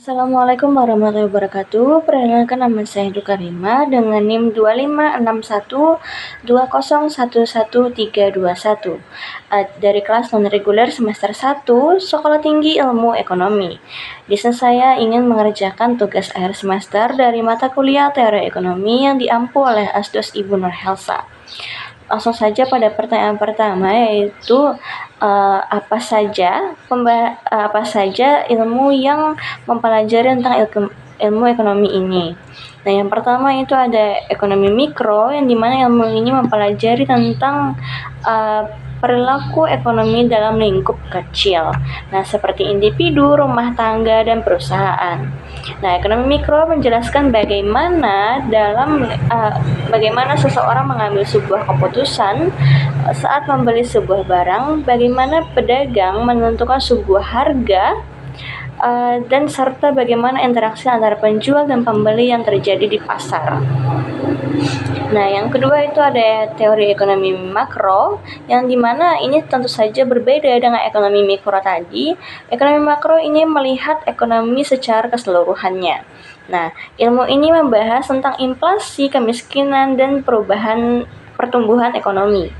Assalamualaikum warahmatullahi wabarakatuh. Perkenalkan, nama saya Duka Rima dengan NIM 256120111321 dari kelas non-reguler semester 1 Sekolah Tinggi Ilmu Ekonomi. Di sini saya ingin mengerjakan tugas akhir semester dari mata kuliah Teori Ekonomi yang diampu oleh Asdos Ibu Nur Helsa. Langsung saja pada pertanyaan pertama, yaitu apa saja ilmu yang mempelajari tentang ilmu ekonomi ini. Nah, yang pertama itu ada ekonomi mikro, yang dimana ilmu ini mempelajari tentang perilaku ekonomi dalam lingkup kecil. Nah, seperti individu, rumah tangga, dan perusahaan. Nah, ekonomi mikro menjelaskan bagaimana seseorang mengambil sebuah keputusan saat membeli sebuah barang, bagaimana pedagang menentukan sebuah harga, dan serta bagaimana interaksi antara penjual dan pembeli yang terjadi di pasar. Nah, yang kedua itu ada teori ekonomi makro, yang dimana ini tentu saja berbeda dengan ekonomi mikro tadi. Ekonomi makro ini melihat ekonomi secara keseluruhannya. Nah, ilmu ini membahas tentang inflasi, kemiskinan, dan pertumbuhan ekonomi,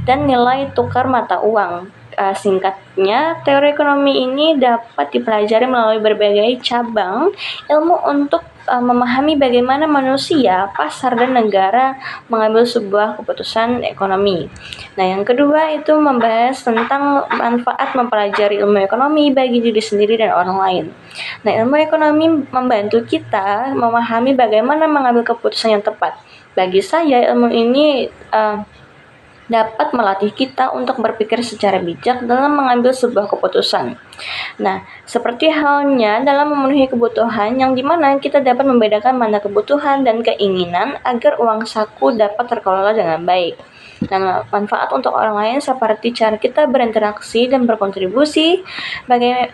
dan nilai tukar mata uang. Singkatnya, teori ekonomi ini dapat dipelajari melalui berbagai cabang ilmu untuk memahami bagaimana manusia, pasar, dan negara mengambil sebuah keputusan ekonomi. Nah, yang kedua itu membahas tentang manfaat mempelajari ilmu ekonomi bagi diri sendiri dan orang lain. Nah, ilmu ekonomi membantu kita memahami bagaimana mengambil keputusan yang tepat. Bagi saya, ilmu ini dapat melatih kita untuk berpikir secara bijak dalam mengambil sebuah keputusan. Nah, seperti halnya dalam memenuhi kebutuhan, yang dimana kita dapat membedakan mana kebutuhan dan keinginan agar uang saku dapat terkelola dengan baik. Nah, manfaat untuk orang lain seperti cara kita berinteraksi dan berkontribusi.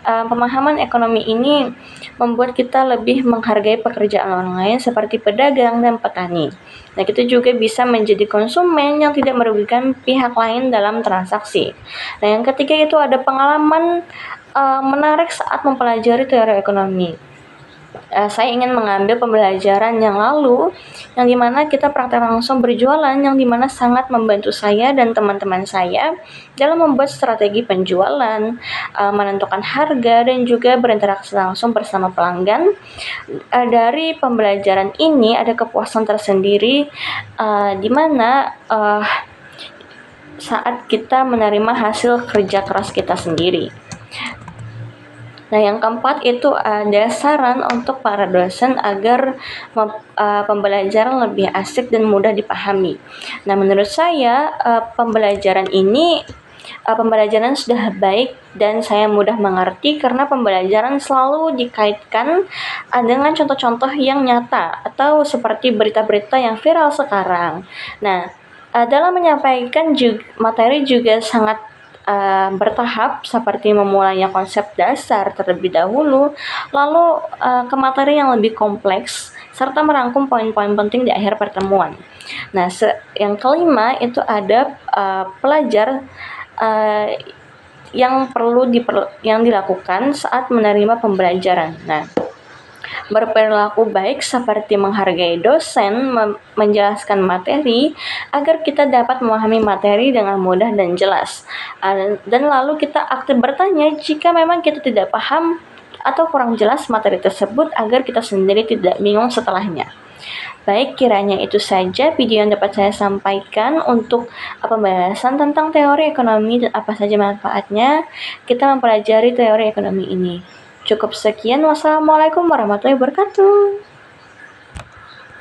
Pemahaman ekonomi ini membuat kita lebih menghargai pekerjaan orang lain seperti pedagang dan petani. Nah, kita juga bisa menjadi konsumen yang tidak merugikan pihak lain dalam transaksi. Nah, yang ketiga itu ada pengalaman menarik saat mempelajari teori ekonomi. Saya ingin mengambil pembelajaran yang lalu, yang dimana kita praktek langsung berjualan, yang dimana sangat membantu saya dan teman-teman saya dalam membuat strategi penjualan, menentukan harga, dan juga berinteraksi langsung bersama pelanggan. Dari pembelajaran ini ada kepuasan tersendiri, dimana saat kita menerima hasil kerja keras kita sendiri. Nah, yang keempat itu ada saran untuk para dosen agar pembelajaran lebih asik dan mudah dipahami. Nah, menurut saya pembelajaran sudah baik dan saya mudah mengerti karena pembelajaran selalu dikaitkan dengan contoh-contoh yang nyata atau seperti berita-berita yang viral sekarang. Nah, dalam menyampaikan materi juga sangat bertahap, seperti memulainya konsep dasar terlebih dahulu, lalu ke materi yang lebih kompleks, serta merangkum poin-poin penting di akhir pertemuan. Nah, yang kelima itu ada pelajar yang dilakukan saat menerima pembelajaran. Nah, berperilaku baik seperti menghargai dosen, menjelaskan materi agar kita dapat memahami materi dengan mudah dan jelas. Dan lalu kita aktif bertanya jika memang kita tidak paham atau kurang jelas materi tersebut agar kita sendiri tidak bingung setelahnya. Baik, kiranya itu saja video yang dapat saya sampaikan untuk pembahasan tentang teori ekonomi dan apa saja manfaatnya kita mempelajari teori ekonomi ini. Cukup sekian. Wassalamualaikum warahmatullahi wabarakatuh.